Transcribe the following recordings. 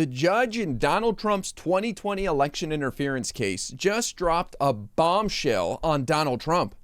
The judge in Donald Trump's 2020 election interference case just dropped a bombshell on Donald Trump.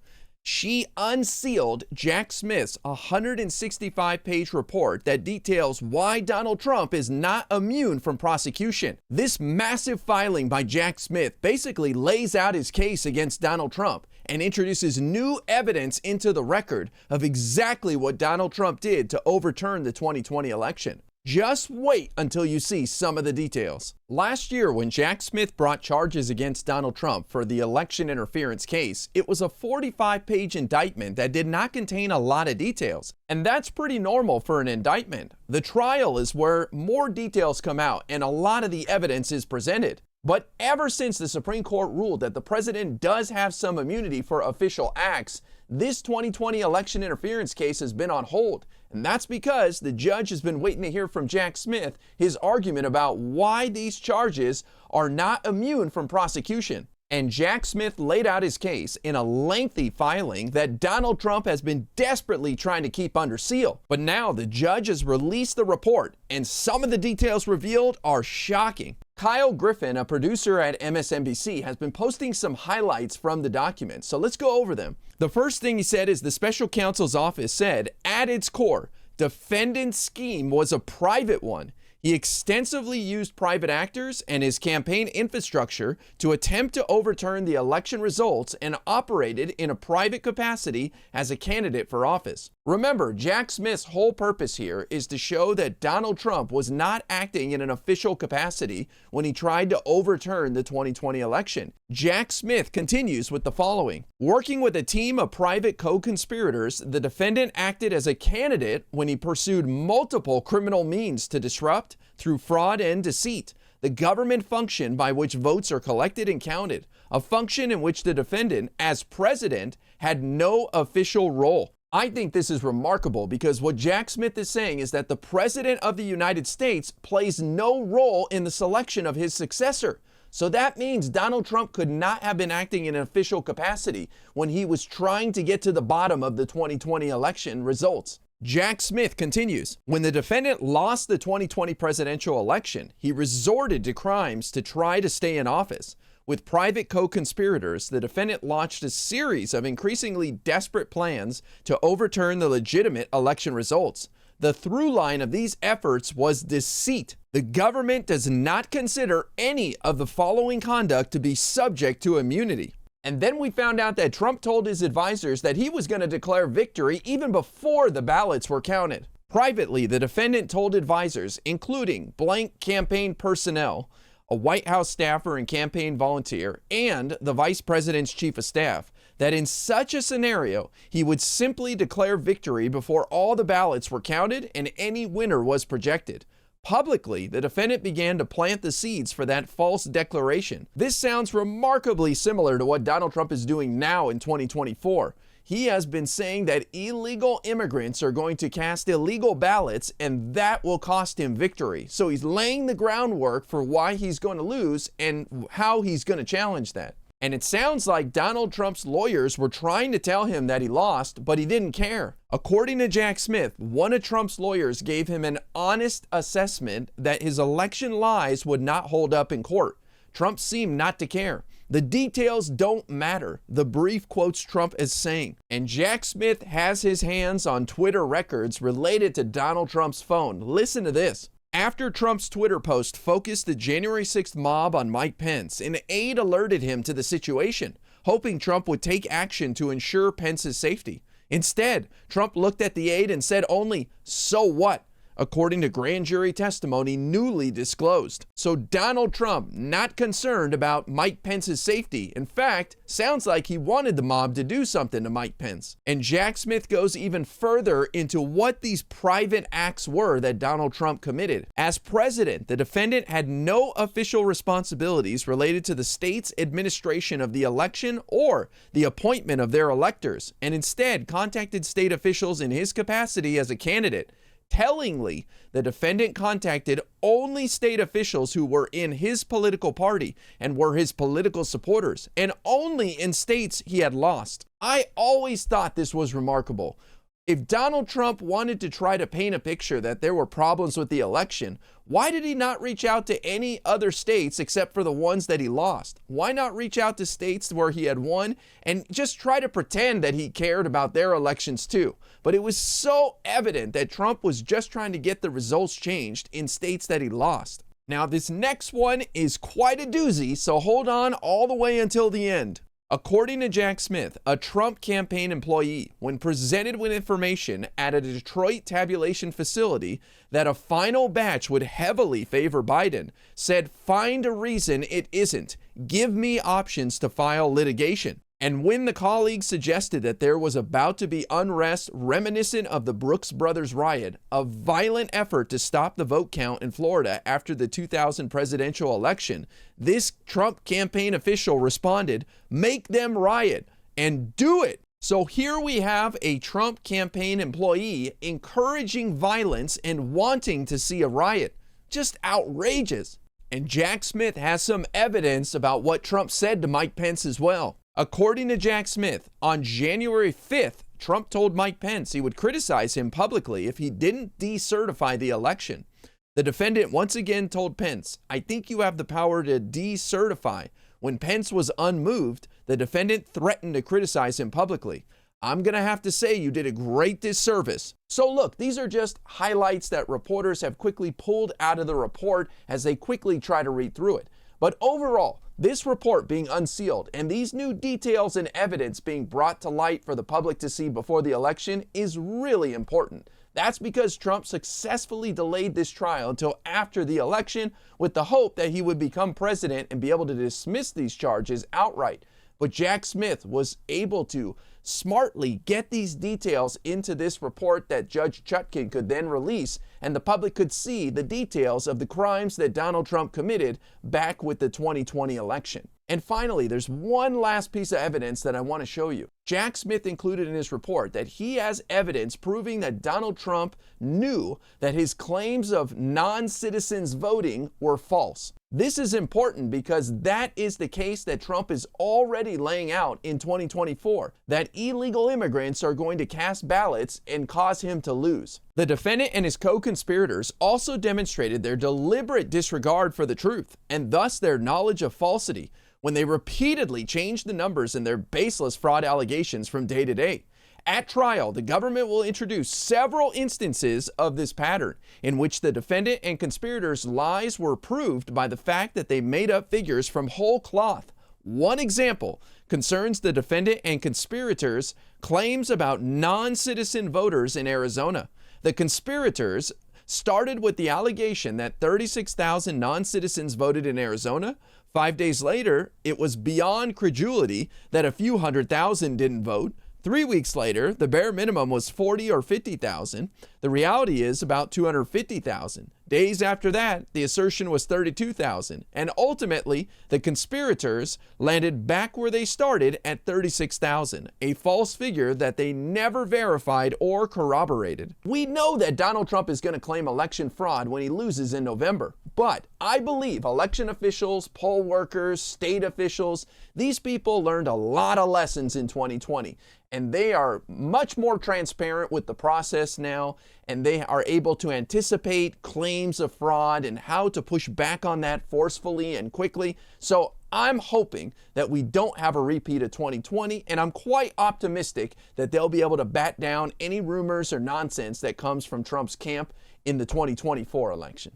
She unsealed Jack Smith's 165-page report that details why Donald Trump is not immune from prosecution. This massive filing by Jack Smith basically lays out his case against Donald Trump and introduces new evidence into the record of exactly what Donald Trump did to overturn the 2020 election. Just wait until you see some of the details. Last year, when Jack Smith brought charges against Donald Trump for the election interference case, it was a 45-page indictment that did not contain a lot of details. And that's pretty normal for an indictment. The trial is where more details come out and a lot of the evidence is presented. But ever since the Supreme Court ruled that the president does have some immunity for official acts, this 2020 election interference case has been on hold. And that's because the judge has been waiting to hear from Jack Smith his argument about why these charges are not immune from prosecution. And Jack Smith laid out his case in a lengthy filing that Donald Trump has been desperately trying to keep under seal. But now the judge has released the report, and some of the details revealed are shocking. Kyle Griffin, a producer at MSNBC, has been posting some highlights from the document, so let's go over them. The first thing he said is the special counsel's office said, at its core, defendant's scheme was a private one. He extensively used private actors and his campaign infrastructure to attempt to overturn the election results and operated in a private capacity as a candidate for office. Remember, Jack Smith's whole purpose here is to show that Donald Trump was not acting in an official capacity when he tried to overturn the 2020 election. Jack Smith continues with the following. Working with a team of private co-conspirators, the defendant acted as a candidate when he pursued multiple criminal means to disrupt, through fraud and deceit, the government function by which votes are collected and counted, a function in which the defendant, as president, had no official role. I think this is remarkable because what Jack Smith is saying is that the president of the United States plays no role in the selection of his successor. So that means Donald Trump could not have been acting in an official capacity when he was trying to get to the bottom of the 2020 election results. Jack Smith continues, when the defendant lost the 2020 presidential election, he resorted to crimes to try to stay in office. With private co-conspirators, the defendant launched a series of increasingly desperate plans to overturn the legitimate election results. The through line of these efforts was deceit. The government does not consider any of the following conduct to be subject to immunity. And then we found out that Trump told his advisors that he was going to declare victory even before the ballots were counted. Privately, the defendant told advisors, including blank campaign personnel, a White House staffer and campaign volunteer, and the vice president's chief of staff, that in such a scenario, he would simply declare victory before all the ballots were counted and any winner was projected. Publicly, the defendant began to plant the seeds for that false declaration. This sounds remarkably similar to what Donald Trump is doing now in 2024. He has been saying that illegal immigrants are going to cast illegal ballots and that will cost him victory. So he's laying the groundwork for why he's going to lose and how he's going to challenge that. And it sounds like Donald Trump's lawyers were trying to tell him that he lost, but he didn't care. According to Jack Smith, one of Trump's lawyers gave him an honest assessment that his election lies would not hold up in court. Trump seemed not to care. The details don't matter, the brief quotes Trump as saying. And Jack Smith has his hands on Twitter records related to Donald Trump's phone. Listen to this. After Trump's Twitter post focused the January 6th mob on Mike Pence, an aide alerted him to the situation, hoping Trump would take action to ensure Pence's safety. Instead, Trump looked at the aide and said only, "So what?" according to grand jury testimony newly disclosed. So Donald Trump not concerned about Mike Pence's safety. In fact, sounds like he wanted the mob to do something to Mike Pence. And Jack Smith goes even further into what these private acts were that Donald Trump committed. As president, the defendant had no official responsibilities related to the state's administration of the election or the appointment of their electors, and instead contacted state officials in his capacity as a candidate. Tellingly, the defendant contacted only state officials who were in his political party and were his political supporters, and only in states he had lost. I always thought this was remarkable. If Donald Trump wanted to try to paint a picture that there were problems with the election, why did he not reach out to any other states except for the ones that he lost? Why not reach out to states where he had won and just try to pretend that he cared about their elections too? But it was so evident that Trump was just trying to get the results changed in states that he lost. Now, this next one is quite a doozy, so hold on all the way until the end. According to Jack Smith, a Trump campaign employee, when presented with information at a Detroit tabulation facility that a final batch would heavily favor Biden, said, "Find a reason it isn't. Give me options to file litigation." And when the colleague suggested that there was about to be unrest reminiscent of the Brooks Brothers riot, a violent effort to stop the vote count in Florida after the 2000 presidential election, this Trump campaign official responded, "Make them riot and do it." So here we have a Trump campaign employee encouraging violence and wanting to see a riot. Just outrageous. And Jack Smith has some evidence about what Trump said to Mike Pence as well. According to Jack Smith, on January 5th, Trump told Mike Pence he would criticize him publicly if he didn't decertify the election. The defendant once again told Pence, "I think you have the power to decertify." When Pence was unmoved, the defendant threatened to criticize him publicly. "I'm going to have to say you did a great disservice." So look, these are just highlights that reporters have quickly pulled out of the report as they quickly try to read through it. But overall, this report being unsealed and these new details and evidence being brought to light for the public to see before the election is really important. That's because Trump successfully delayed this trial until after the election with the hope that he would become president and be able to dismiss these charges outright. But Jack Smith was able to smartly get these details into this report that Judge Chutkan could then release, and the public could see the details of the crimes that Donald Trump committed back with the 2020 election. And finally, there's one last piece of evidence that I want to show you. Jack Smith included in his report that he has evidence proving that Donald Trump knew that his claims of non-citizens voting were false. This is important because that is the case that Trump is already laying out in 2024, that illegal immigrants are going to cast ballots and cause him to lose. The defendant and his co-conspirators also demonstrated their deliberate disregard for the truth and thus their knowledge of falsity when they repeatedly changed the numbers in their baseless fraud allegations from day to day. At trial, the government will introduce several instances of this pattern in which the defendant and conspirators' lies were proved by the fact that they made up figures from whole cloth. One example concerns the defendant and conspirators' claims about non-citizen voters in Arizona. The conspirators started with the allegation that 36,000 non-citizens voted in Arizona. 5 days later, it was beyond credulity that a few 100,000 didn't vote. 3 weeks later, the bare minimum was 40 or 50,000. The reality is about 250,000. Days after that, the assertion was 32,000. And ultimately, the conspirators landed back where they started at 36,000, a false figure that they never verified or corroborated. We know that Donald Trump is going to claim election fraud when he loses in November. But I believe election officials, poll workers, state officials, these people learned a lot of lessons in 2020. And they are much more transparent with the process now, and they are able to anticipate claims of fraud and how to push back on that forcefully and quickly. So I'm hoping that we don't have a repeat of 2020, and I'm quite optimistic that they'll be able to bat down any rumors or nonsense that comes from Trump's camp in the 2024 election.